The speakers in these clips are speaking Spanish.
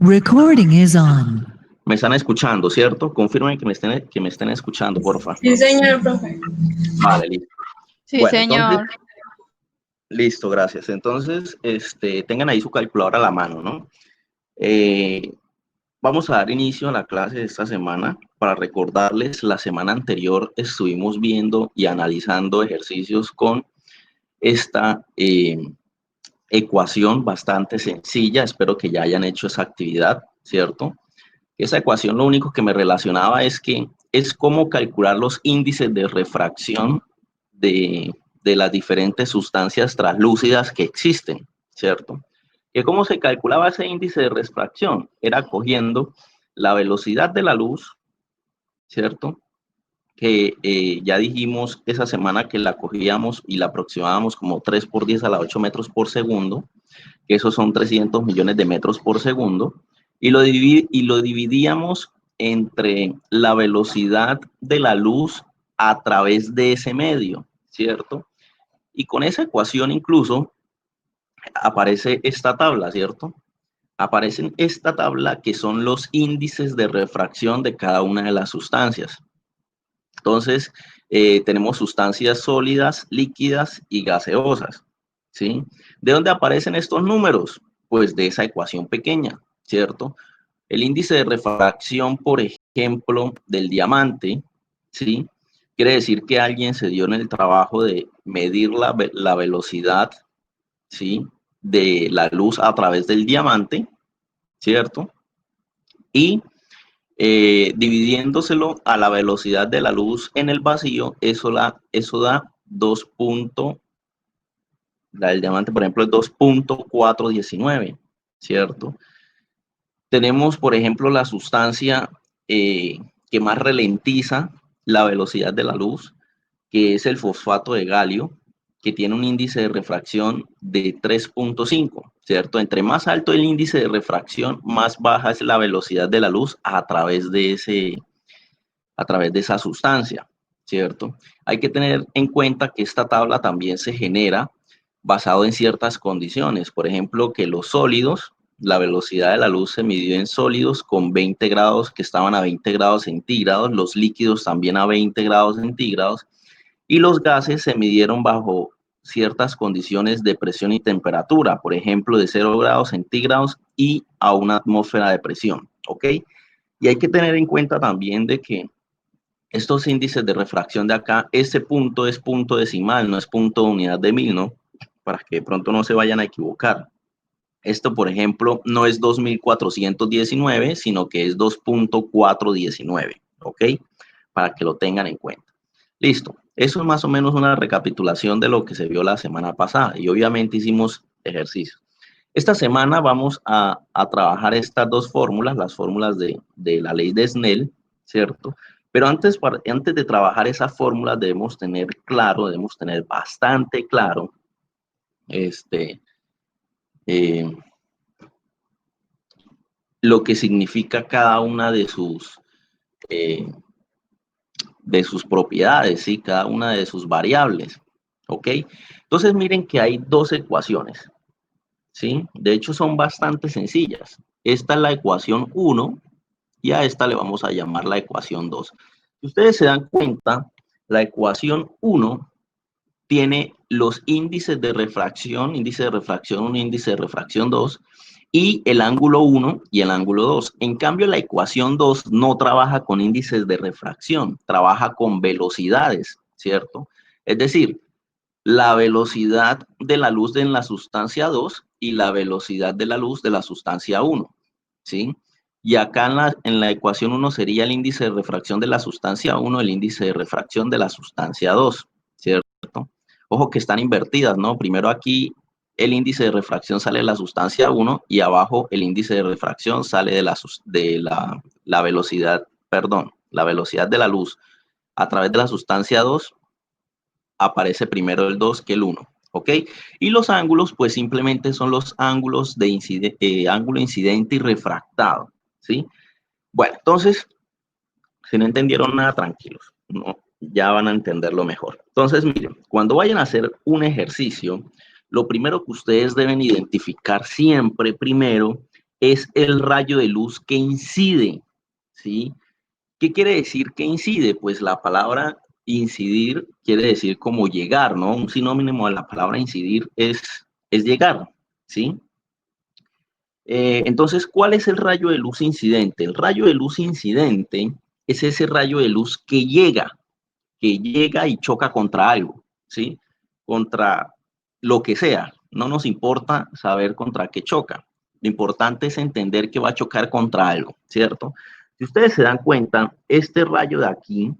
Recording is on. Me están escuchando, ¿cierto? Confirmen que me estén escuchando, porfa. Sí, señor profe. Vale, listo. Sí, Bueno, señor. entonces, listo, gracias. Entonces, tengan ahí su calculadora a la mano, ¿no? Vamos a dar inicio a la clase de esta semana. Para recordarles, la semana anterior estuvimos viendo y analizando ejercicios con esta ecuación bastante sencilla. Espero que ya hayan hecho esa actividad, ¿cierto? Esa ecuación lo único que me relacionaba es que es cómo calcular los índices de refracción de las diferentes sustancias translúcidas que existen, ¿cierto? Que cómo se calculaba ese índice de refracción, era cogiendo la velocidad de la luz, ¿cierto? Que ya dijimos esa semana que la cogíamos y la aproximábamos como 3 por 10 a la 8 metros por segundo, que esos son 300 millones de metros por segundo, y lo dividíamos entre la velocidad de la luz a través de ese medio, ¿cierto? Y con esa ecuación incluso aparece esta tabla, ¿cierto? Aparece en esta tabla que son los índices de refracción de cada una de las sustancias. Entonces, tenemos sustancias sólidas, líquidas y gaseosas, ¿sí? ¿De dónde aparecen estos números? Pues de esa ecuación pequeña, ¿cierto? El índice de refracción, por ejemplo, del diamante, ¿sí? Quiere decir que alguien se dio en el trabajo de medir la velocidad, ¿sí? De la luz a través del diamante, ¿cierto? Y dividiéndoselo a la velocidad de la luz en el vacío, eso da 2. La del diamante, por ejemplo, es 2.419, ¿cierto? Tenemos, por ejemplo, la sustancia que más ralentiza la velocidad de la luz, que es el fosfato de galio, que tiene un índice de refracción de 3.5, ¿cierto? Entre más alto el índice de refracción, más baja es la velocidad de la luz a través de esa sustancia, ¿cierto? Hay que tener en cuenta que esta tabla también se genera basado en ciertas condiciones. Por ejemplo, que los sólidos, la velocidad de la luz se midió en sólidos con 20 grados, que estaban a 20 grados centígrados, los líquidos también a 20 grados centígrados, y los gases se midieron bajo ciertas condiciones de presión y temperatura, por ejemplo, de 0 grados centígrados y a una atmósfera de presión, ¿ok? Y hay que tener en cuenta también de que estos índices de refracción de acá, este punto es punto decimal, no es punto de unidad de mil, ¿no? Para que de pronto no se vayan a equivocar. Esto, por ejemplo, no es 2419, sino que es 2.419, ¿ok? Para que lo tengan en cuenta. Listo. Eso es más o menos una recapitulación de lo que se vio la semana pasada y obviamente hicimos ejercicios. Esta semana vamos a trabajar estas dos fórmulas, las fórmulas de la ley de Snell, ¿cierto? Pero antes de trabajar esa fórmula debemos tener bastante claro, lo que significa cada una de sus propiedades, ¿sí? Cada una de sus variables, ¿ok? Entonces miren que hay dos ecuaciones, ¿sí? De hecho son bastante sencillas. Esta es la ecuación 1 y a esta le vamos a llamar la ecuación 2. Si ustedes se dan cuenta, la ecuación 1 tiene los índices de refracción, índice de refracción 1, índice de refracción 2, y el ángulo 1 y el ángulo 2. En cambio, la ecuación 2 no trabaja con índices de refracción, trabaja con velocidades, ¿cierto? Es decir, la velocidad de la luz en la sustancia 2 y la velocidad de la luz de la sustancia 1, ¿sí? Y acá en la ecuación 1 sería el índice de refracción de la sustancia 1, el índice de refracción de la sustancia 2, ¿cierto? Ojo que están invertidas, ¿no? Primero aquí el índice de refracción sale de la sustancia 1 y abajo el índice de refracción sale de la velocidad, perdón, la velocidad de la luz a través de la sustancia 2, aparece primero el 2 que el 1, ¿ok? Y los ángulos, pues simplemente son los ángulos de ángulo incidente y refractado, ¿sí? Bueno, entonces, si no entendieron nada, tranquilos, ¿no? Ya van a entenderlo mejor. Entonces, miren, cuando vayan a hacer un ejercicio, lo primero que ustedes deben identificar siempre primero es el rayo de luz que incide, ¿sí? ¿Qué quiere decir que incide? Pues la palabra incidir quiere decir como llegar, ¿no? Un sinónimo de la palabra incidir es llegar, ¿sí? Entonces, ¿cuál es el rayo de luz incidente? El rayo de luz incidente es ese rayo de luz que llega y choca contra algo, ¿sí? Contra lo que sea. No nos importa saber contra qué choca. Lo importante es entender que va a chocar contra algo, ¿cierto? Si ustedes se dan cuenta, este rayo de aquí,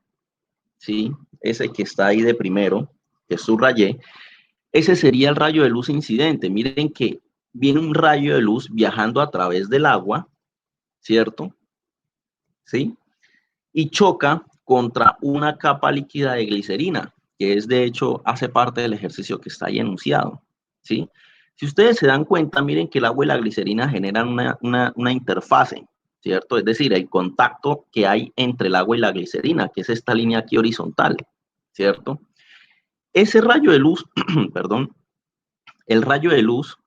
¿sí? Ese que está ahí de primero, que subrayé, ese sería el rayo de luz incidente. Miren que viene un rayo de luz viajando a través del agua, ¿cierto? ¿Sí? Y choca contra una capa líquida de glicerina, que es de hecho hace parte del ejercicio que está ahí enunciado, ¿sí? Si ustedes se dan cuenta, miren que el agua y la glicerina generan una interfase, ¿cierto? Es decir, el contacto que hay entre el agua y la glicerina, que es esta línea aquí horizontal, ¿cierto? Ese rayo de luz, perdón, el rayo de luz,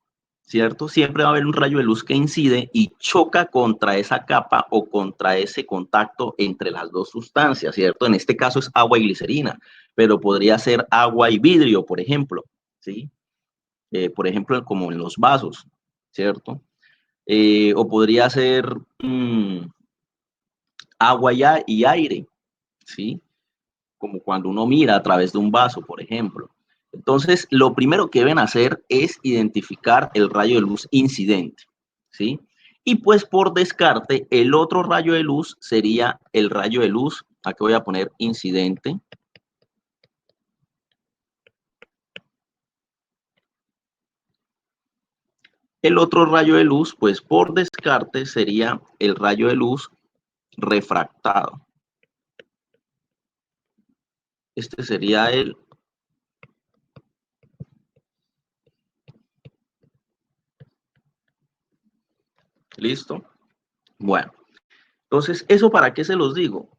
¿cierto? Siempre va a haber un rayo de luz que incide y choca contra esa capa o contra ese contacto entre las dos sustancias, ¿cierto? En este caso es agua y glicerina, pero podría ser agua y vidrio, por ejemplo, ¿sí? Por ejemplo, como en los vasos, ¿cierto? O podría ser agua y aire, ¿sí? Como cuando uno mira a través de un vaso, por ejemplo. Entonces, lo primero que deben hacer es identificar el rayo de luz incidente, ¿sí? Y pues por descarte, el otro rayo de luz sería el rayo de luz, aquí voy a poner incidente. El otro rayo de luz, pues por descarte, sería el rayo de luz refractado. Este sería el... ¿Listo? Bueno, entonces, ¿eso para qué se los digo?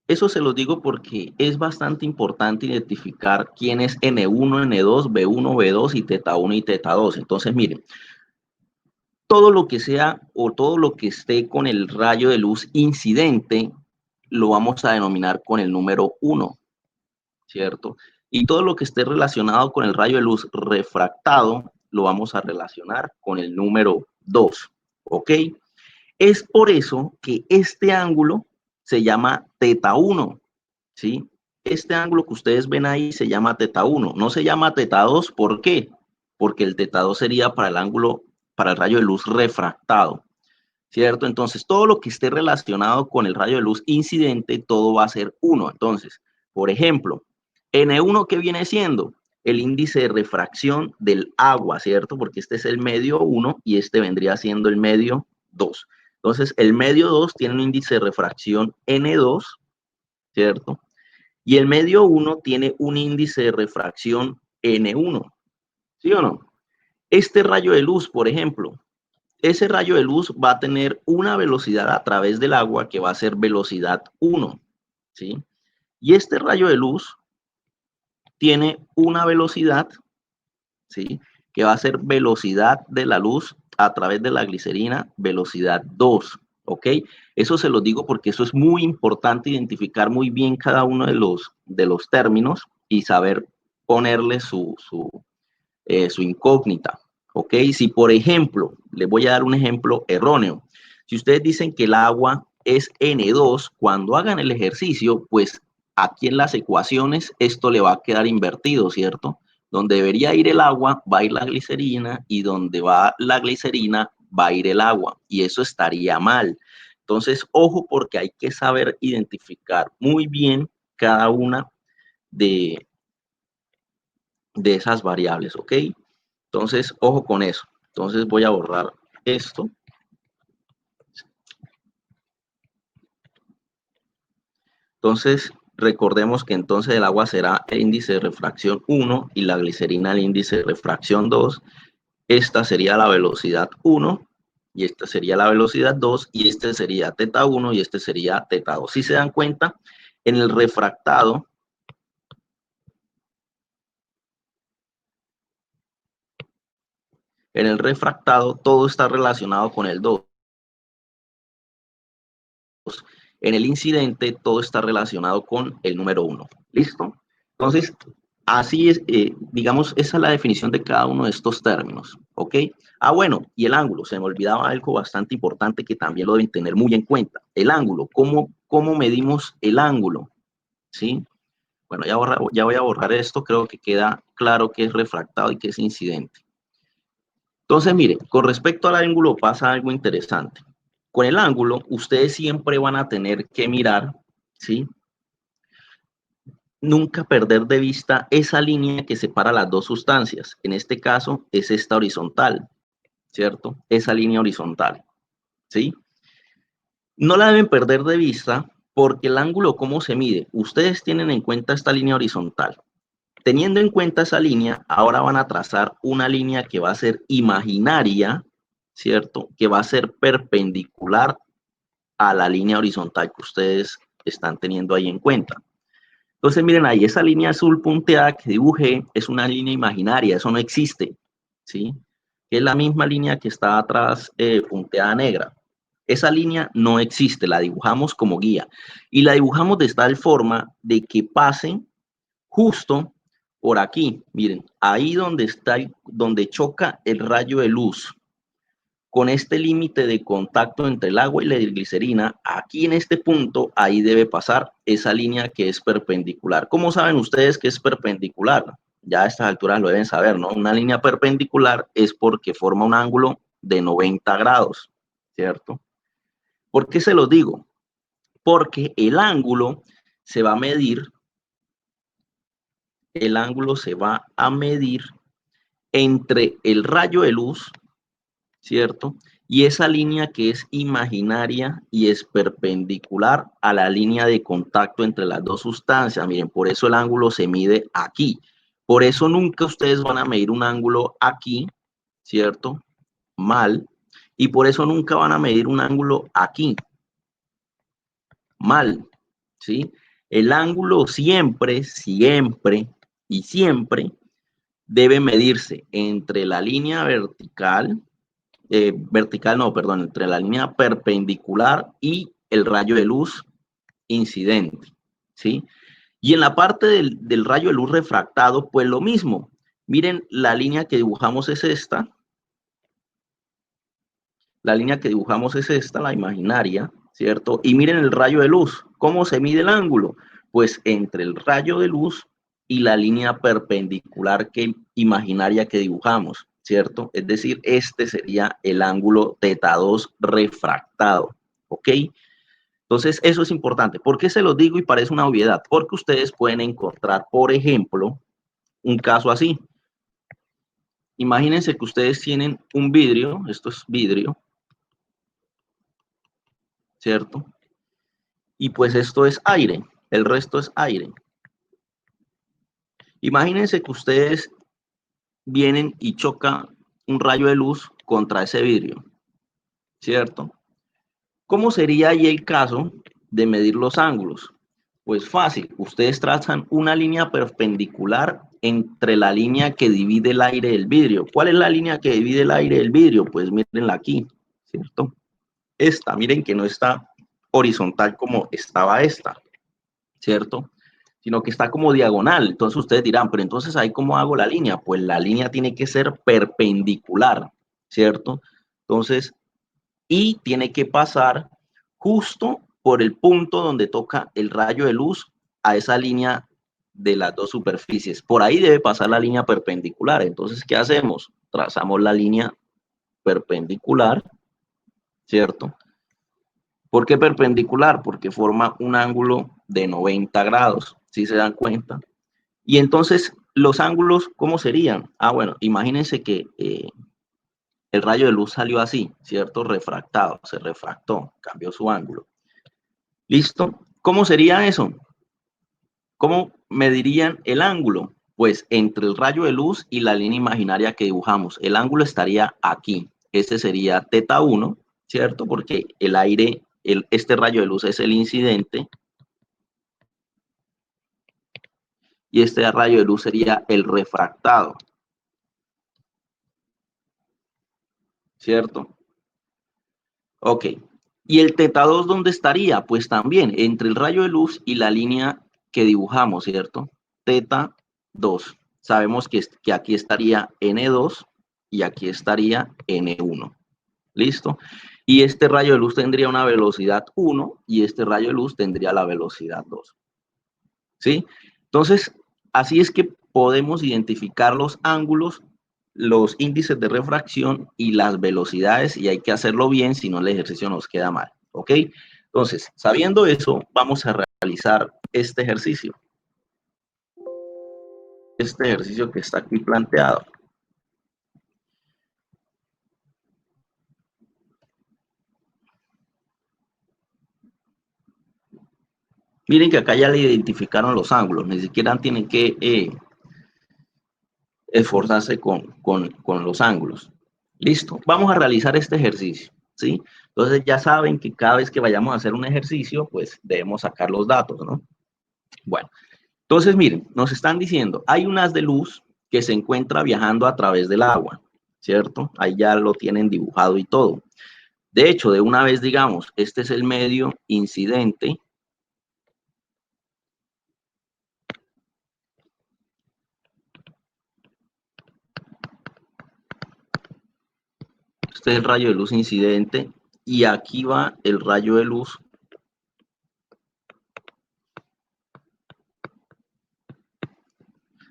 Eso se los digo porque es bastante importante identificar quién es N1, N2, B1, B2 y teta 1 y teta 2. Entonces, miren, todo lo que sea o todo lo que esté con el rayo de luz incidente lo vamos a denominar con el número 1, ¿cierto? Y todo lo que esté relacionado con el rayo de luz refractado lo vamos a relacionar con el número 2, ¿ok? Es por eso que este ángulo se llama teta 1, ¿sí? Este ángulo que ustedes ven ahí se llama teta 1, no se llama teta 2, ¿por qué? Porque el teta 2 sería para el ángulo, para el rayo de luz refractado, ¿cierto? Entonces, todo lo que esté relacionado con el rayo de luz incidente, todo va a ser 1. Entonces, por ejemplo, N1, ¿qué viene siendo? El índice de refracción del agua, ¿cierto? Porque este es el medio 1 y este vendría siendo el medio 2. Entonces, el medio 2 tiene un índice de refracción N2, ¿cierto? Y el medio 1 tiene un índice de refracción N1, ¿sí o no? Este rayo de luz, por ejemplo, ese rayo de luz va a tener una velocidad a través del agua que va a ser velocidad 1, ¿sí? Y este rayo de luz tiene una velocidad, ¿sí? Que va a ser velocidad de la luz a través de la glicerina, velocidad 2, ¿ok? Eso se lo digo porque eso es muy importante identificar muy bien cada uno de los términos y saber ponerle su incógnita, ¿ok? Si, por ejemplo, les voy a dar un ejemplo erróneo. Si ustedes dicen que el agua es N2, cuando hagan el ejercicio, pues aquí en las ecuaciones esto le va a quedar invertido, ¿cierto? Donde debería ir el agua, va a ir la glicerina, y donde va la glicerina, va a ir el agua, y eso estaría mal. Entonces, ojo, porque hay que saber identificar muy bien cada una de, de esas variables, ¿ok? Entonces, ojo con eso. Entonces voy a borrar esto. Entonces, recordemos que entonces el agua será el índice de refracción 1 y la glicerina el índice de refracción 2. Esta sería la velocidad 1 y esta sería la velocidad 2 y este sería teta 1 y este sería teta 2. Si se dan cuenta, en el refractado, todo está relacionado con el 2. en el incidente todo está relacionado con el número 1. ¿Listo? Entonces, así es, digamos, esa es la definición de cada uno de estos términos. ¿Ok? Bueno, y el ángulo. Se me olvidaba algo bastante importante que también lo deben tener muy en cuenta. El ángulo. ¿Cómo medimos el ángulo? ¿Sí? Bueno, ya voy a borrar esto. Creo que queda claro que es refractado y que es incidente. Entonces, mire, con respecto al ángulo pasa algo interesante. Con el ángulo, ustedes siempre van a tener que mirar, ¿sí? Nunca perder de vista esa línea que separa las dos sustancias. En este caso, es esta horizontal, ¿cierto? Esa línea horizontal, ¿sí? No la deben perder de vista porque el ángulo, ¿cómo se mide? Ustedes tienen en cuenta esta línea horizontal. Teniendo en cuenta esa línea, ahora van a trazar una línea que va a ser imaginaria, ¿cierto? Que va a ser perpendicular a la línea horizontal que ustedes están teniendo ahí en cuenta. Entonces, miren ahí, esa línea azul punteada que dibujé es una línea imaginaria, eso no existe, ¿sí? Es la misma línea que está atrás punteada negra. Esa línea no existe, la dibujamos como guía. Y la dibujamos de tal forma de que pase justo por aquí, miren, ahí donde está, donde choca el rayo de luz con este límite de contacto entre el agua y la glicerina, aquí en este punto, ahí debe pasar esa línea que es perpendicular. ¿Cómo saben ustedes que es perpendicular? Ya a estas alturas lo deben saber, ¿no? Una línea perpendicular es porque forma un ángulo de 90 grados, ¿cierto? ¿Por qué se los digo? Porque el ángulo se va a medir entre el rayo de luz, ¿cierto? Y esa línea que es imaginaria y es perpendicular a la línea de contacto entre las dos sustancias. Miren, por eso el ángulo se mide aquí. Por eso nunca ustedes van a medir un ángulo aquí, ¿cierto? Mal. Y por eso nunca van a medir un ángulo aquí. Mal, ¿sí? El ángulo siempre, siempre y siempre debe medirse entre la línea entre la línea perpendicular y el rayo de luz incidente, ¿sí? Y en la parte del rayo de luz refractado, pues lo mismo. Miren, la línea que dibujamos es esta. La línea que dibujamos es esta, la imaginaria, ¿cierto? Y miren el rayo de luz. ¿Cómo se mide el ángulo? Pues entre el rayo de luz y la línea perpendicular imaginaria que dibujamos, ¿cierto? Es decir, este sería el ángulo θ2 refractado, ¿ok? Entonces, eso es importante. ¿Por qué se los digo y parece una obviedad? Porque ustedes pueden encontrar, por ejemplo, un caso así. Imagínense que ustedes tienen un vidrio, esto es vidrio, ¿cierto? Y pues esto es aire, el resto es aire. Imagínense que ustedes vienen y chocan un rayo de luz contra ese vidrio, ¿cierto? ¿Cómo sería ahí el caso de medir los ángulos? Pues fácil, ustedes trazan una línea perpendicular entre la línea que divide el aire del vidrio. ¿Cuál es la línea que divide el aire del vidrio? Pues mírenla aquí, ¿cierto? Esta, miren que no está horizontal como estaba esta, ¿cierto? Sino que está como diagonal. Entonces ustedes dirán, pero entonces ahí ¿cómo hago la línea? Pues la línea tiene que ser perpendicular, ¿cierto? Entonces, y tiene que pasar justo por el punto donde toca el rayo de luz a esa línea de las dos superficies. Por ahí debe pasar la línea perpendicular. Entonces, ¿qué hacemos? Trazamos la línea perpendicular, ¿cierto? ¿Por qué perpendicular? Porque forma un ángulo de 90 grados, ¿sí se dan cuenta? Y entonces, los ángulos, ¿cómo serían? Bueno, imagínense que el rayo de luz salió así, ¿cierto? Refractado, se refractó, cambió su ángulo. ¿Listo? ¿Cómo sería eso? ¿Cómo medirían el ángulo? Pues entre el rayo de luz y la línea imaginaria que dibujamos. El ángulo estaría aquí. Ese sería θ1, ¿cierto? Porque el aire, este rayo de luz es el incidente. Y este rayo de luz sería el refractado, ¿cierto? Ok. ¿Y el teta 2 dónde estaría? Pues también entre el rayo de luz y la línea que dibujamos, ¿cierto? Teta 2. Sabemos que aquí estaría N2 y aquí estaría N1. ¿Listo? Y este rayo de luz tendría una velocidad 1 y este rayo de luz tendría la velocidad 2. ¿Sí? Entonces, así es que podemos identificar los ángulos, los índices de refracción y las velocidades, y hay que hacerlo bien, si no el ejercicio nos queda mal. ¿Ok? Entonces, sabiendo eso, vamos a realizar este ejercicio. Este ejercicio que está aquí planteado. Miren que acá ya le identificaron los ángulos, ni siquiera tienen que esforzarse con los ángulos. Listo, vamos a realizar este ejercicio, ¿sí? Entonces ya saben que cada vez que vayamos a hacer un ejercicio, pues debemos sacar los datos, ¿no? Bueno, entonces miren, nos están diciendo, hay un haz de luz que se encuentra viajando a través del agua, ¿cierto? Ahí ya lo tienen dibujado y todo. De hecho, de una vez digamos, este es el medio incidente. Este es el rayo de luz incidente y aquí va el rayo de luz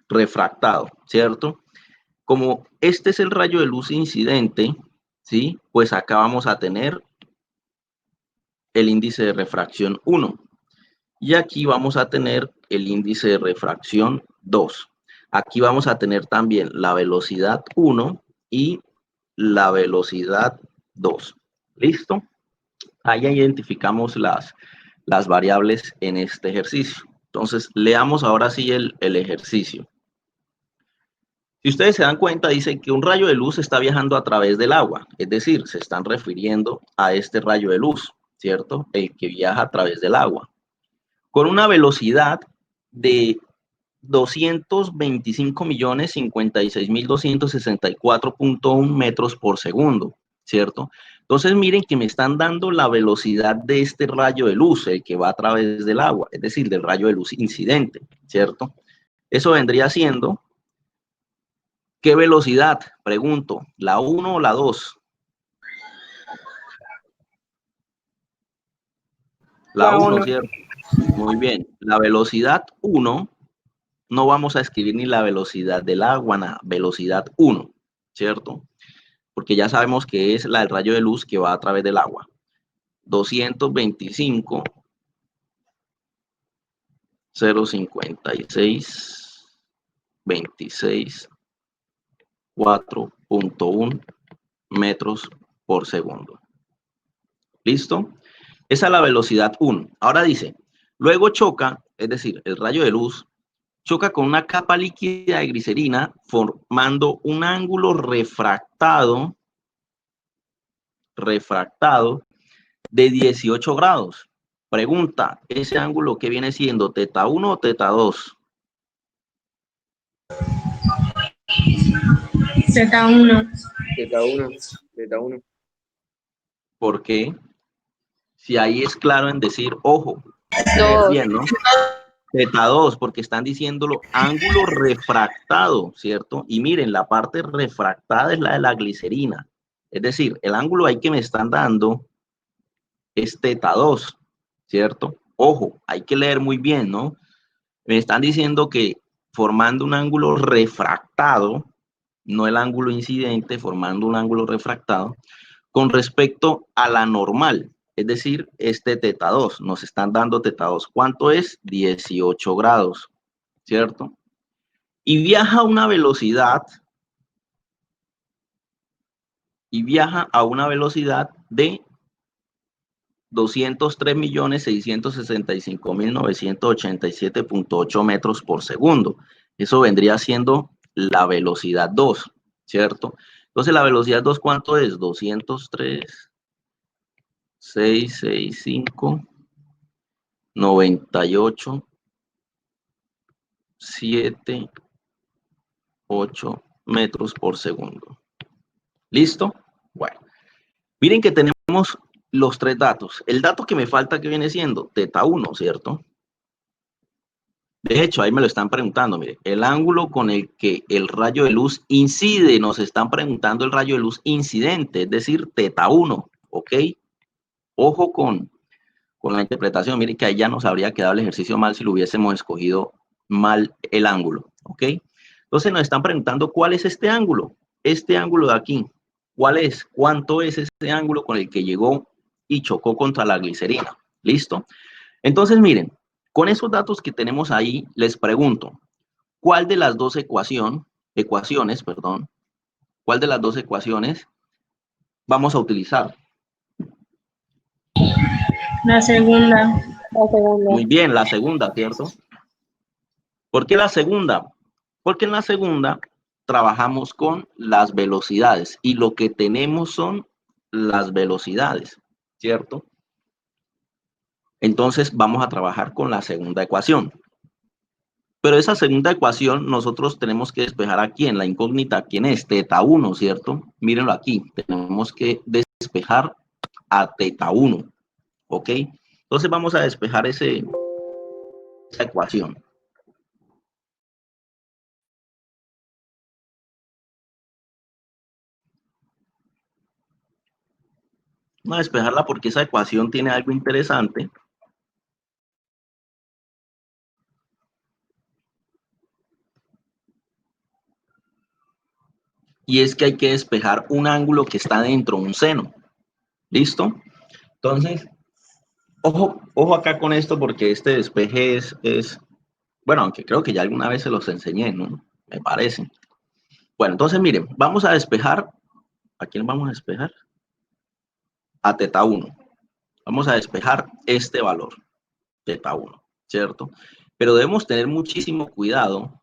refractado, ¿cierto? Como este es el rayo de luz incidente, ¿sí? Pues acá vamos a tener el índice de refracción 1 y aquí vamos a tener el índice de refracción 2. Aquí vamos a tener también la velocidad 1 y la velocidad 2. ¿Listo? Ahí identificamos las variables en este ejercicio. Entonces, leamos ahora sí el ejercicio. Si ustedes se dan cuenta, dice que un rayo de luz está viajando a través del agua, es decir, se están refiriendo a este rayo de luz, ¿cierto? El que viaja a través del agua, con una velocidad de 225.056.264.1 metros por segundo, ¿cierto? Entonces miren que me están dando la velocidad de este rayo de luz, el que va a través del agua, es decir, del rayo de luz incidente, ¿cierto? Eso vendría siendo, ¿qué velocidad? Pregunto, ¿la 1 o la 2? La La 1, 1. ¿cierto? Muy bien. La velocidad 1, no vamos a escribir ni la velocidad del agua, nada, velocidad 1, ¿cierto? Porque ya sabemos que es la del rayo de luz que va a través del agua. 225.056.26.4.1 metros por segundo. ¿Listo? Esa es la velocidad 1. Ahora dice, luego choca, es decir, el rayo de luz choca con una capa líquida de glicerina formando un ángulo refractado de 18 grados. Pregunta, ¿ese ángulo qué viene siendo? ¿Teta 1 o teta 2? Z1. Z1. ¿Por qué? Si ahí es claro en decir, ojo, hay que leer 2. bien, ¿no? Teta 2, porque están diciéndolo ángulo refractado, ¿cierto? Y miren, la parte refractada es la de la glicerina. Es decir, el ángulo ahí que me están dando es teta 2, ¿cierto? Ojo, hay que leer muy bien, ¿no? Me están diciendo que formando un ángulo refractado, no el ángulo incidente, formando un ángulo refractado, con respecto a la normal, es decir, este teta 2, nos están dando teta 2. ¿Cuánto es? 18 grados, ¿cierto? Y viaja a una velocidad, de 203.665.987.8 metros por segundo. Eso vendría siendo la velocidad 2, ¿cierto? Entonces, la velocidad 2, ¿cuánto es? 203.665.98.78 metros por segundo. ¿Listo? Bueno, miren que tenemos los tres datos. El dato que me falta que viene siendo teta 1, ¿cierto? De hecho, ahí me lo están preguntando, mire, el ángulo con el que el rayo de luz incide, nos están preguntando el rayo de luz incidente, es decir, teta 1, ¿ok? Ojo con la interpretación, mire que ahí ya nos habría quedado el ejercicio mal si lo hubiésemos escogido mal el ángulo, ¿ok? Entonces nos están preguntando cuál es este ángulo de aquí, ¿cuál es? ¿Cuánto es ese ángulo con el que llegó y chocó contra la glicerina? ¿Listo? Entonces miren, con esos datos que tenemos ahí, les pregunto, ¿cuál de las dos ecuaciones, perdón, cuál de las dos ecuaciones vamos a utilizar? La segunda. La segunda. Muy bien, la segunda, ¿cierto? ¿Por qué la segunda? Porque en la segunda trabajamos con las velocidades y lo que tenemos son las velocidades, ¿cierto? Entonces vamos a trabajar con la segunda ecuación. Pero esa segunda ecuación nosotros tenemos que despejar aquí en la incógnita, ¿quién es? Teta 1, ¿cierto? Mírenlo aquí, tenemos que despejar a teta 1, ¿ok? Entonces vamos a despejar esa ecuación. Vamos a despejarla porque esa ecuación tiene algo interesante. Y es que hay que despejar un ángulo que está dentro, un seno. ¿Listo? Entonces, ojo acá con esto porque este despeje bueno, aunque creo que ya alguna vez se los enseñé, ¿no? Me parece. Bueno, entonces miren, vamos a despejar, ¿a quién vamos a despejar? A teta 1. Vamos a despejar este valor, teta 1, ¿cierto? Pero debemos tener muchísimo cuidado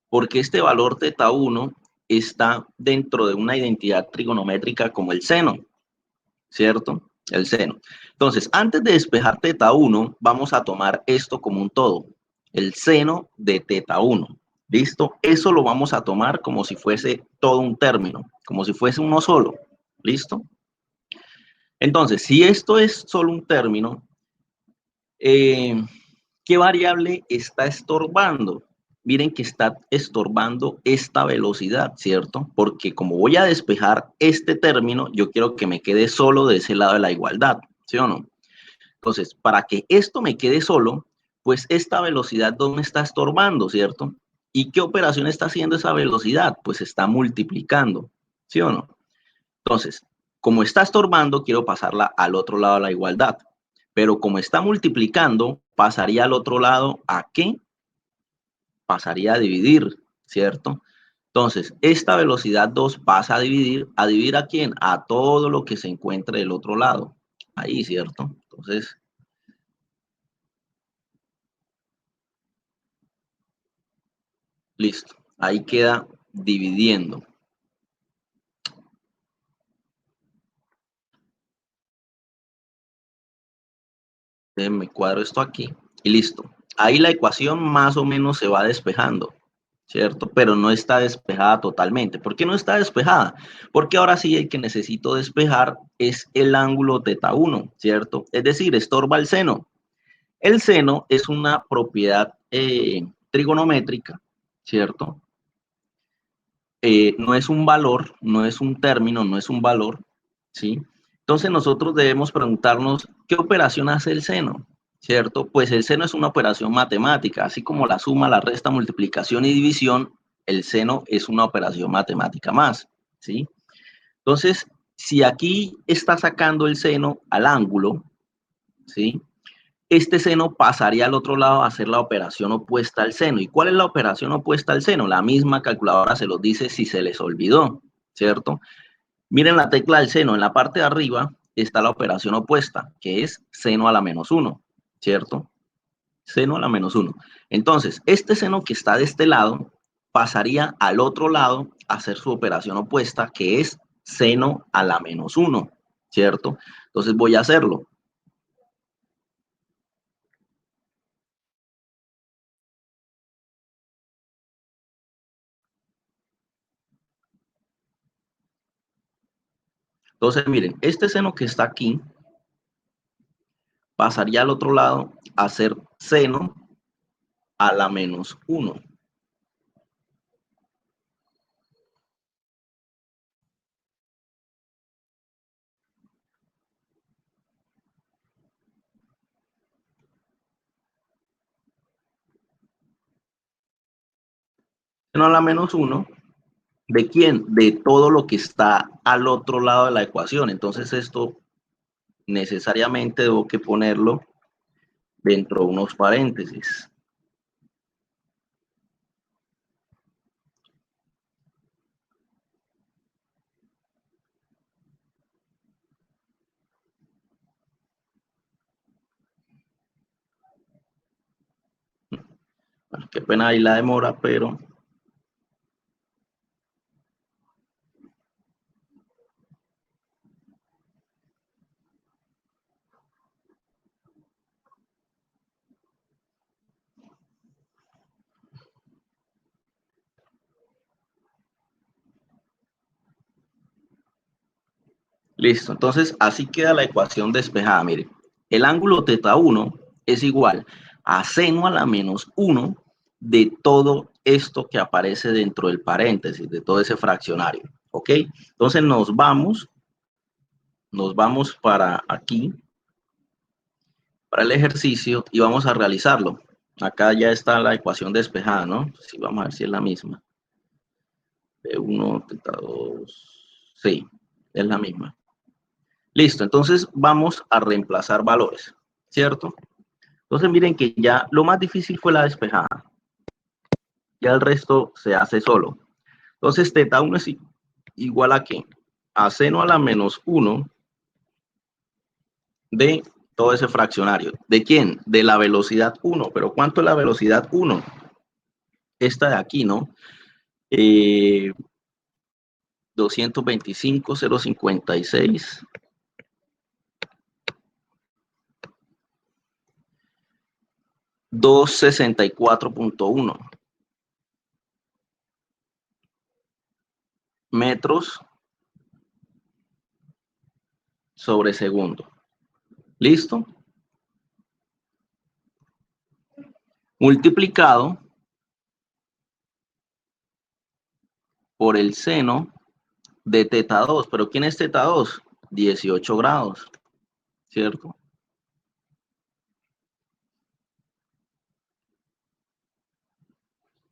porque este valor teta 1 está dentro de una identidad trigonométrica como el seno, ¿cierto? El seno. Entonces, antes de despejar teta 1, vamos a tomar esto como un todo, el seno de teta 1. ¿Listo? Eso lo vamos a tomar como si fuese todo un término, como si fuese uno solo. ¿Listo? Entonces, si esto es solo un término, ¿qué variable está estorbando? Miren que está estorbando esta velocidad, ¿cierto? Porque como voy a despejar este término, yo quiero que me quede solo de ese lado de la igualdad, ¿sí o no? Entonces, para que esto me quede solo, pues esta velocidad no me está estorbando, ¿cierto? ¿Y qué operación está haciendo esa velocidad? Pues está multiplicando, ¿sí o no? Entonces, como está estorbando, quiero pasarla al otro lado de la igualdad. Pero como está multiplicando, pasaría al otro lado ¿a qué? Pasaría a dividir, ¿cierto? Entonces, esta velocidad 2 pasa ¿a dividir a quién? A todo lo que se encuentre del otro lado. Ahí, ¿cierto? Entonces, listo. Ahí queda dividiendo. Me cuadro esto aquí y listo. Ahí la ecuación más o menos se va despejando, ¿cierto? Pero no está despejada totalmente. ¿Por qué no está despejada? Porque ahora sí el que necesito despejar es el ángulo teta 1, ¿cierto? Es decir, estorba el seno. El seno es una propiedad trigonométrica, ¿cierto? No es un valor, no es un término, no es un valor, ¿sí? Entonces nosotros debemos preguntarnos, ¿qué operación hace el seno? ¿Cierto? Pues el seno es una operación matemática, así como la suma, la resta, multiplicación y división, el seno es una operación matemática más, ¿sí? Entonces, si aquí está sacando el seno al ángulo, ¿sí? Este seno pasaría al otro lado a hacer la operación opuesta al seno. ¿Y cuál es la operación opuesta al seno? La misma calculadora se los dice si se les olvidó, ¿cierto? Miren la tecla del seno, en la parte de arriba está la operación opuesta, que es seno a la menos 1, ¿cierto? Seno a la menos 1. Entonces, este seno que está de este lado pasaría al otro lado a hacer su operación opuesta, que es seno a la menos 1, ¿cierto? Entonces voy a hacerlo. Entonces, miren, este seno que está aquí, pasaría al otro lado a ser seno a la menos 1. Seno a la menos 1. ¿De quién? De todo lo que está al otro lado de la ecuación. Entonces esto necesariamente debo que ponerlo dentro de unos paréntesis. Bueno, qué pena ahí la demora, pero... Listo, entonces así queda la ecuación despejada. Mire, el ángulo θ1 es igual a seno a la menos 1 de todo esto que aparece dentro del paréntesis, de todo ese fraccionario. ¿Ok? Entonces nos vamos para aquí, para el ejercicio, y vamos a realizarlo. Acá ya está la ecuación despejada, ¿no? Sí, vamos a ver si es la misma. T1, θ2, sí, es la misma. Listo, entonces vamos a reemplazar valores, ¿cierto? Entonces miren que ya lo más difícil fue la despejada. Ya el resto se hace solo. Entonces θ1 es igual a ¿qué? A seno a la menos 1 de todo ese fraccionario. ¿De quién? De la velocidad 1. ¿Pero cuánto es la velocidad 1? Esta de aquí, ¿no? 225,056. 264.1 metros sobre segundo. ¿Listo? Multiplicado por el seno de θ2. ¿Pero quién es θ2? 18 grados, ¿cierto?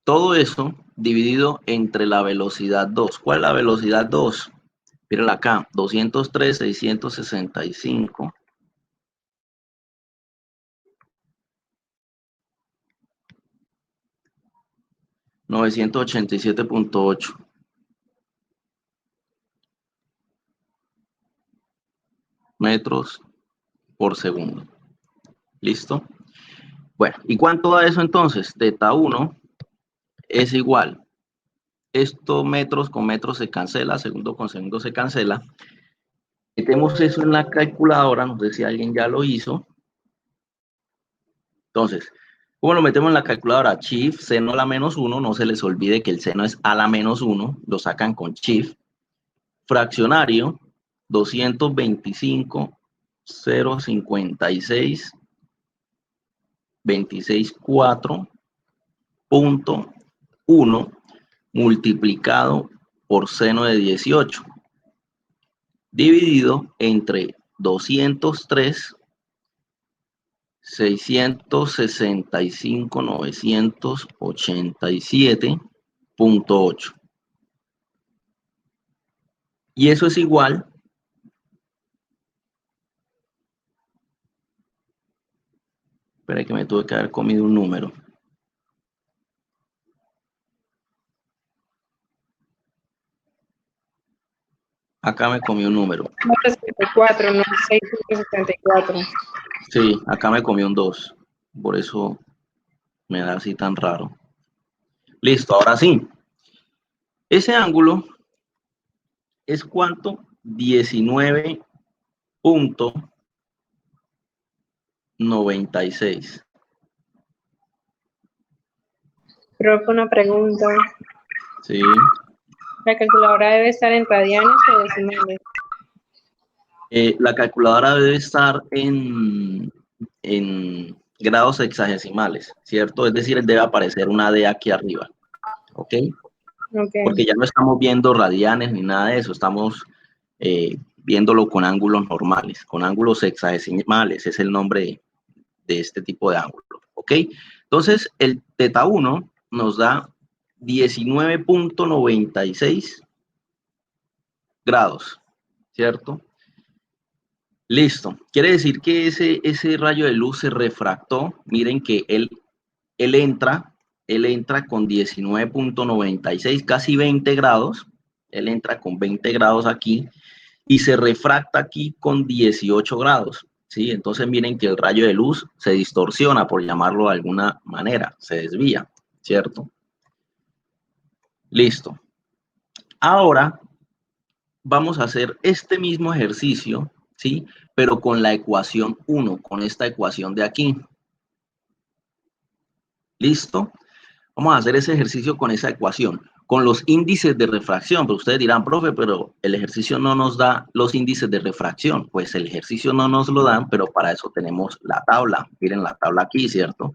Todo eso dividido entre la velocidad 2. ¿Cuál es la velocidad 2? Mírenla acá, 203,665. 987.8 metros por segundo. ¿Listo? Bueno, ¿y cuánto da eso entonces? θ1 es igual. Esto metros con metros se cancela, segundo con segundo se cancela. Metemos eso en la calculadora, no sé si alguien ya lo hizo. Entonces, ¿cómo lo metemos en la calculadora? Shift, seno a la menos 1, no se les olvide que el seno es a la menos 1, lo sacan con Shift. Fraccionario, 225,056, 26,4.1 multiplicado por seno de 18, dividido entre 203,665,987.8. Y eso es igual Espera que me tuve que haber comido un número. Acá me comí un número. 64, no 674. Sí, acá me comí un 2. Por eso me da así tan raro. Listo, ahora sí. Ese ángulo es ¿cuánto? 19,96. Profe, una pregunta. Sí. ¿La calculadora debe estar en radianes o decimales? La calculadora debe estar en en grados sexagesimales, ¿cierto? Es decir, debe aparecer una D aquí arriba, ¿ok? Ok. Porque ya no estamos viendo radianes ni nada de eso, estamos viéndolo con ángulos normales, con ángulos sexagesimales, es el nombre de este tipo de ángulo, ¿ok? Entonces, el teta 1 nos da 19.96 grados, ¿cierto? Listo. Quiere decir que ese rayo de luz se refractó. Miren que él entra con 19.96, casi 20 grados. Él entra con 20 grados aquí y se refracta aquí con 18 grados. ¿Sí? Entonces miren que el rayo de luz se distorsiona, por llamarlo de alguna manera, se desvía, ¿cierto? Listo. Ahora vamos a hacer este mismo ejercicio, ¿sí? Pero con la ecuación 1, con esta ecuación de aquí. ¿Listo? Vamos a hacer ese ejercicio con esa ecuación, con los índices de refracción. Pero ustedes dirán, profe, pero el ejercicio no nos da los índices de refracción. Pues el ejercicio no nos lo dan, pero para eso tenemos la tabla. Miren la tabla aquí, ¿cierto?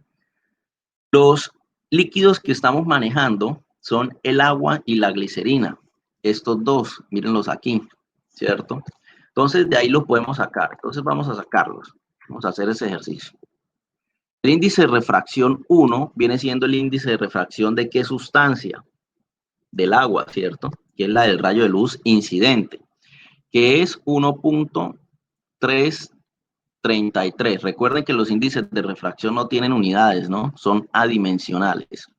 Los líquidos que estamos manejando son el agua y la glicerina. Estos dos, mírenlos aquí, ¿cierto? Entonces, de ahí los podemos sacar. Entonces, vamos a sacarlos. Vamos a hacer ese ejercicio. El índice de refracción 1 viene siendo el índice de refracción de qué sustancia? Del agua, ¿cierto? Que es la del rayo de luz incidente, que es 1.333. Recuerden que los índices de refracción no tienen unidades, ¿no? Son adimensionales.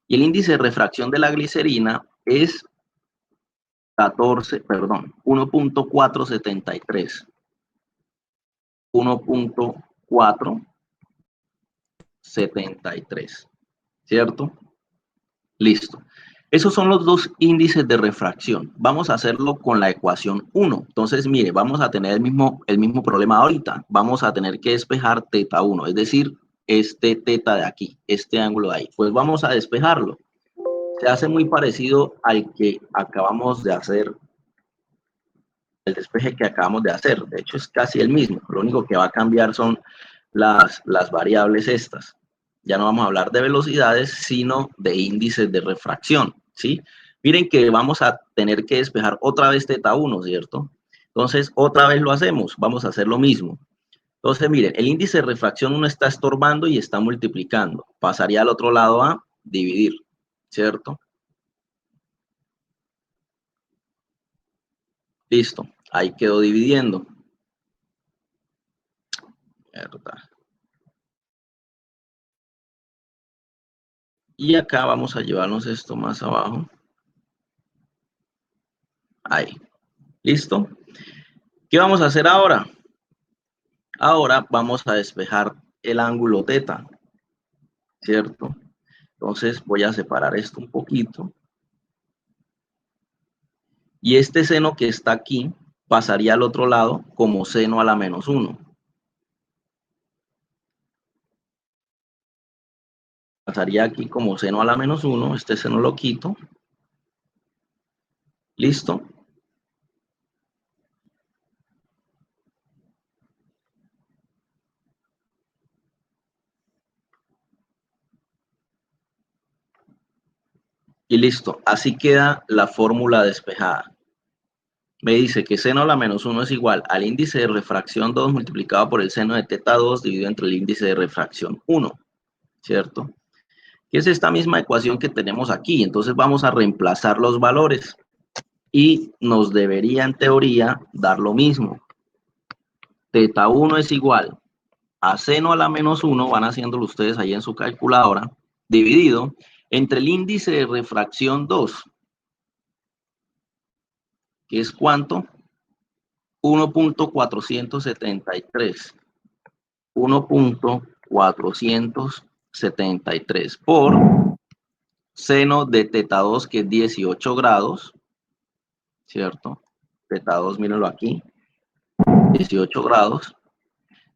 Y el índice de refracción de la glicerina es 1.473. 1.473, ¿cierto? Listo. Esos son los dos índices de refracción. Vamos a hacerlo con la ecuación 1. Entonces, mire, vamos a tener el mismo problema ahorita. Vamos a tener que despejar teta 1, es decir, este teta de aquí, este ángulo de ahí. Pues vamos a despejarlo. Se hace muy parecido al que acabamos de hacer, el despeje que acabamos de hacer. De hecho, es casi el mismo. Lo único que va a cambiar son las variables estas. Ya no vamos a hablar de velocidades, sino de índices de refracción, ¿sí? Miren que vamos a tener que despejar otra vez teta 1, ¿cierto? Entonces, otra vez lo hacemos. Vamos a hacer lo mismo. Entonces, miren, el índice de refracción 1 está estorbando y está multiplicando. Pasaría al otro lado a dividir, ¿cierto? Listo. Ahí quedó dividiendo. ¿Verdad? Y acá vamos a llevarnos esto más abajo. Ahí. ¿Listo? ¿Qué vamos a hacer ahora? Ahora vamos a despejar el ángulo teta, ¿cierto? Entonces voy a separar esto un poquito. Y este seno que está aquí pasaría al otro lado como seno a la menos 1. Pasaría aquí como seno a la menos 1. Este seno lo quito. ¿Listo? Y listo. Así queda la fórmula despejada. Me dice que seno a la menos 1 es igual al índice de refracción 2 multiplicado por el seno de teta 2 dividido entre el índice de refracción 1, ¿cierto? Que es esta misma ecuación que tenemos aquí. Entonces vamos a reemplazar los valores y nos debería en teoría dar lo mismo. Teta 1 es igual a seno a la menos 1, van haciéndolo ustedes ahí en su calculadora, dividido entre el índice de refracción 2, que es ¿cuánto? 1.473. 1.473 por seno de teta 2, que es 18 grados, ¿cierto? Teta 2, mírenlo aquí, 18 grados,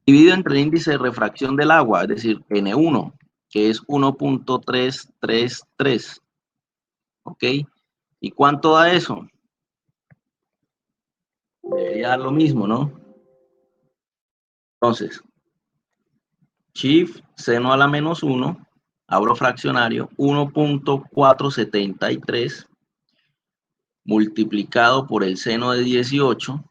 dividido entre el índice de refracción del agua, es decir, N1, que es 1.333, ¿ok? ¿Y cuánto da eso? Debería dar lo mismo, ¿no? Entonces, Shift, seno a la menos 1, abro fraccionario, 1.473 multiplicado por el seno de 18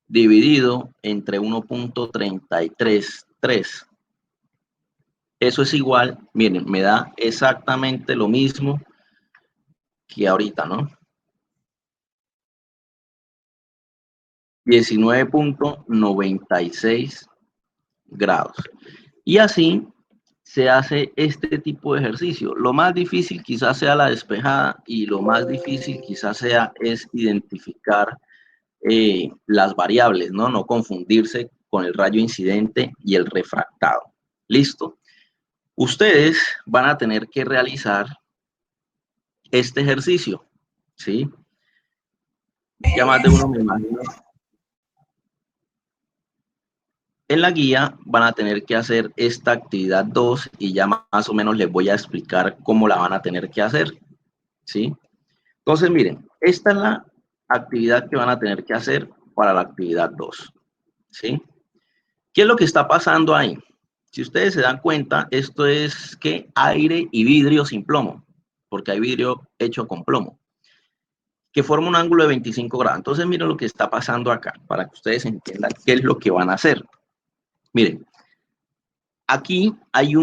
dividido entre 1.333. Eso es igual, miren, me da exactamente lo mismo que ahorita, ¿no? 19.96 grados. Y así se hace este tipo de ejercicio. Lo más difícil quizás sea la despejada y lo más difícil quizás sea es identificar las variables, ¿no? No confundirse con el rayo incidente y el refractado. ¿Listo? Ustedes van a tener que realizar este ejercicio, ¿sí? Ya más de uno me imagino. En la guía van a tener que hacer esta actividad 2 y ya más o menos les voy a explicar cómo la van a tener que hacer, ¿sí? Entonces, miren, esta es la actividad que van a tener que hacer para la actividad 2, ¿sí? ¿Qué es lo que está pasando ahí? Si ustedes se dan cuenta, esto es que aire y vidrio sin plomo, porque hay vidrio hecho con plomo, que forma un ángulo de 25 grados. Entonces, miren lo que está pasando acá, para que ustedes entiendan qué es lo que van a hacer. Miren, aquí hay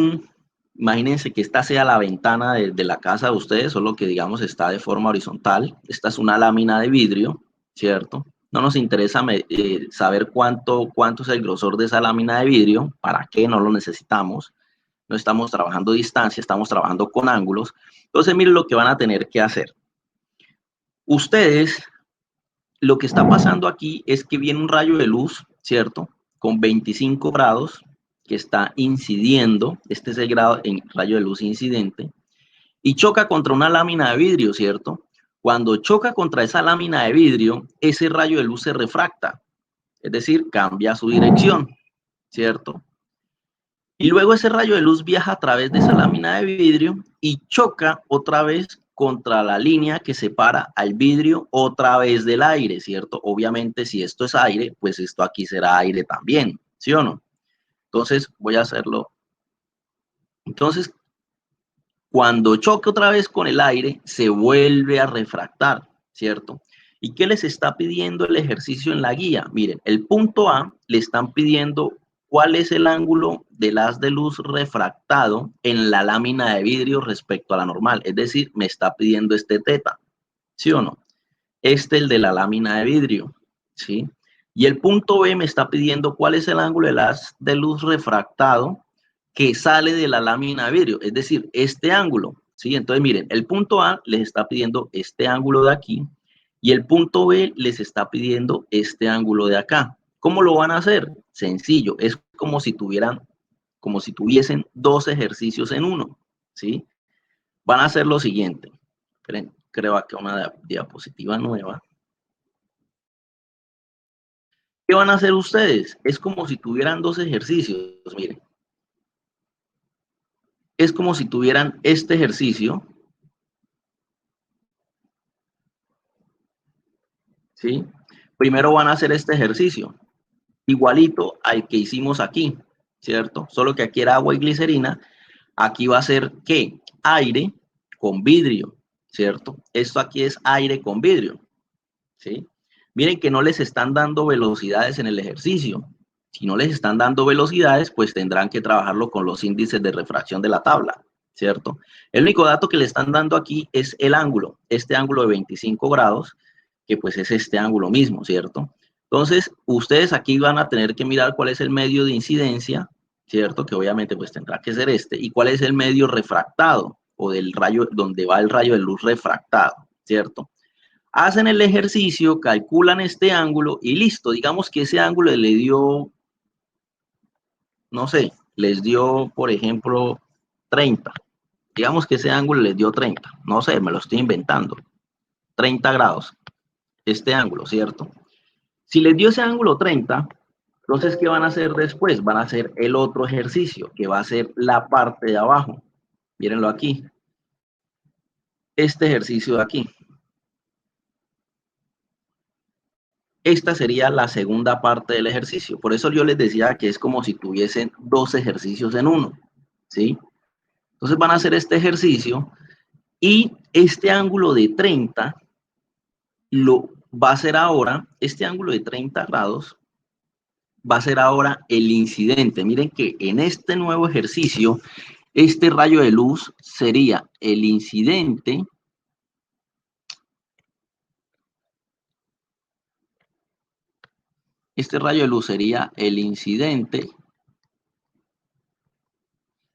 imagínense que esta sea la ventana de la casa de ustedes, solo que digamos está de forma horizontal. Esta es una lámina de vidrio, ¿cierto? No nos interesa saber cuánto es el grosor de esa lámina de vidrio, para qué no lo necesitamos. No estamos trabajando a distancia, estamos trabajando con ángulos. Entonces, miren lo que van a tener que hacer. Ustedes, lo que está pasando aquí es que viene un rayo de luz, ¿cierto? Con 25 grados, que está incidiendo, este es el grado en rayo de luz incidente, y choca contra una lámina de vidrio, ¿cierto? Cuando choca contra esa lámina de vidrio, ese rayo de luz se refracta, es decir, cambia su dirección, ¿cierto? Y luego ese rayo de luz viaja a través de esa lámina de vidrio y choca otra vez contra la línea que separa al vidrio otra vez del aire, ¿cierto? Obviamente, si esto es aire, pues esto aquí será aire también, ¿sí o no? Entonces, voy a hacerlo. Entonces, cuando choque otra vez con el aire, se vuelve a refractar, ¿cierto? ¿Y qué les está pidiendo el ejercicio en la guía? Miren, el punto A le están pidiendo cuál es el ángulo del haz de luz refractado en la lámina de vidrio respecto a la normal. Es decir, me está pidiendo este teta, ¿sí o no? Este es el de la lámina de vidrio, ¿sí? Y el punto B me está pidiendo cuál es el ángulo del haz de luz refractado que sale de la lámina de vidrio, es decir, este ángulo, ¿sí? Entonces, miren, el punto A les está pidiendo este ángulo de aquí y el punto B les está pidiendo este ángulo de acá. ¿Cómo lo van a hacer? Sencillo, es como si tuviesen dos ejercicios en uno, ¿sí? Van a hacer lo siguiente. Esperen, creo que una diapositiva nueva. ¿Qué van a hacer ustedes? Es como si tuvieran dos ejercicios, miren. Es como si tuvieran este ejercicio, ¿sí? Primero van a hacer este ejercicio, igualito al que hicimos aquí, ¿cierto? Solo que aquí era agua y glicerina, aquí va a ser, ¿qué? Aire con vidrio, ¿cierto? Esto aquí es aire con vidrio, ¿sí? Miren que no les están dando velocidades en el ejercicio. Si no les están dando velocidades, pues tendrán que trabajarlo con los índices de refracción de la tabla, ¿cierto? El único dato que le están dando aquí es el ángulo, este ángulo de 25 grados, que pues es este ángulo mismo, ¿cierto? Entonces, ustedes aquí van a tener que mirar cuál es el medio de incidencia, ¿cierto? Que obviamente pues tendrá que ser este, y cuál es el medio refractado, o del rayo, donde va el rayo de luz refractado, ¿cierto? Hacen el ejercicio, calculan este ángulo y listo. Digamos que ese ángulo le dio, no sé, les dio, por ejemplo, 30. Digamos que ese ángulo les dio 30. No sé, me lo estoy inventando. 30 grados, este ángulo, ¿cierto? Si les dio ese ángulo 30, entonces, ¿qué van a hacer después? Van a hacer el otro ejercicio, que va a ser la parte de abajo. Mírenlo aquí. Este ejercicio de aquí. esta sería la segunda parte del ejercicio. Por eso yo les decía que es como si tuviesen 2 ejercicios en uno, ¿sí? Entonces van a hacer este ejercicio y este ángulo de 30 lo va a ser ahora, este ángulo de 30 grados va a ser ahora el incidente. Miren que en este nuevo ejercicio, este rayo de luz sería el incidente Este rayo de luz sería el incidente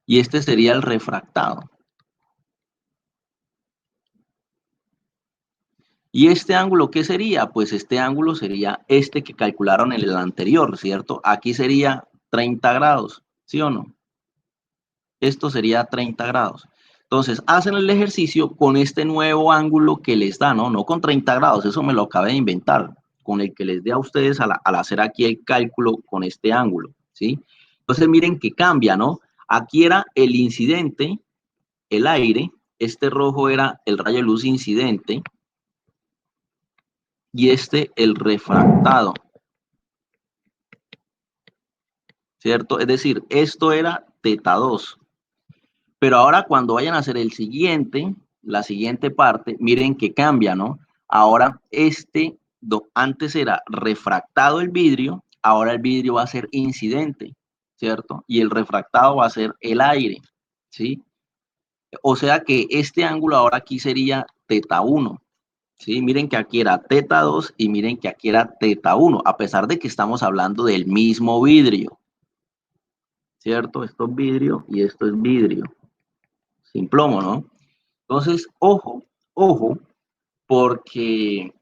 y este sería el refractado. ¿Y este ángulo qué sería? Pues este ángulo sería este que calcularon en el anterior, ¿cierto? Aquí sería 30 grados, ¿sí o no? Esto sería 30 grados. Entonces, hacen el ejercicio con este nuevo ángulo que les da, ¿no? No con 30 grados, eso me lo acabé de inventar, con el que les dé a ustedes al hacer aquí el cálculo con este ángulo, ¿sí? Entonces, miren que cambia, ¿no? Aquí era el incidente, el aire, este rojo era el rayo de luz incidente, y este el refractado, ¿cierto? Es decir, esto era teta 2. Pero ahora cuando vayan a hacer el siguiente, la siguiente parte, miren que cambia, ¿no? Ahora antes era refractado el vidrio, ahora el vidrio va a ser incidente, ¿cierto? Y el refractado va a ser el aire, ¿sí? O sea que este ángulo ahora aquí sería teta 1. Sí, miren que aquí era teta 2 y miren que aquí era teta 1, a pesar de que estamos hablando del mismo vidrio, ¿cierto? Esto es vidrio y esto es vidrio, sin plomo, ¿no? Entonces, ojo, ojo, porque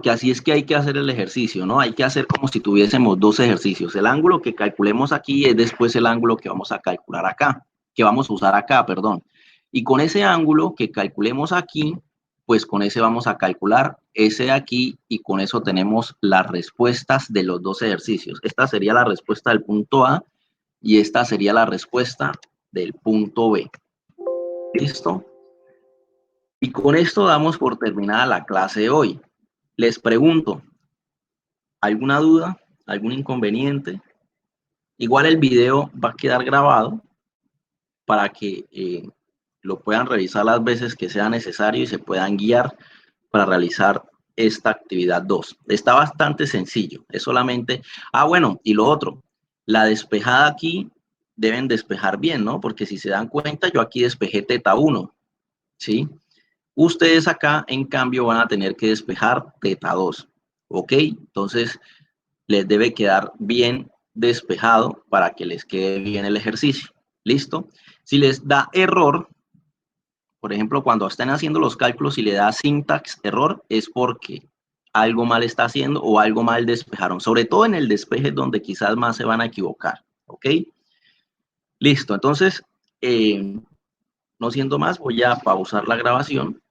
así es que hay que hacer el ejercicio, ¿no? Hay que hacer como si tuviésemos 2 ejercicios. El ángulo que calculemos aquí es después el ángulo que vamos a calcular acá, que vamos a usar acá, perdón. Y con ese ángulo que calculemos aquí, pues con ese vamos a calcular ese de aquí y con eso tenemos las respuestas de los 2 ejercicios. Esta sería la respuesta del punto A y esta sería la respuesta del punto B. ¿Listo? Y con esto damos por terminada la clase de hoy. Les pregunto, ¿alguna duda? ¿Algún inconveniente? Igual el video va a quedar grabado para que lo puedan revisar las veces que sea necesario y se puedan guiar para realizar esta actividad 2. Está bastante sencillo, es solamente... bueno, y lo otro, la despejada aquí deben despejar bien, ¿no? Porque si se dan cuenta, yo aquí despejé teta 1, ¿sí? Ustedes acá, en cambio, van a tener que despejar teta 2, ¿ok? Entonces, les debe quedar bien despejado para que les quede bien el ejercicio. ¿Listo? Si les da error, por ejemplo, cuando estén haciendo los cálculos y le da syntax error, es porque algo mal está haciendo o algo mal despejaron. Sobre todo en el despeje donde quizás más se van a equivocar. ¿Ok? Listo. Entonces, no siendo más, voy a pausar la grabación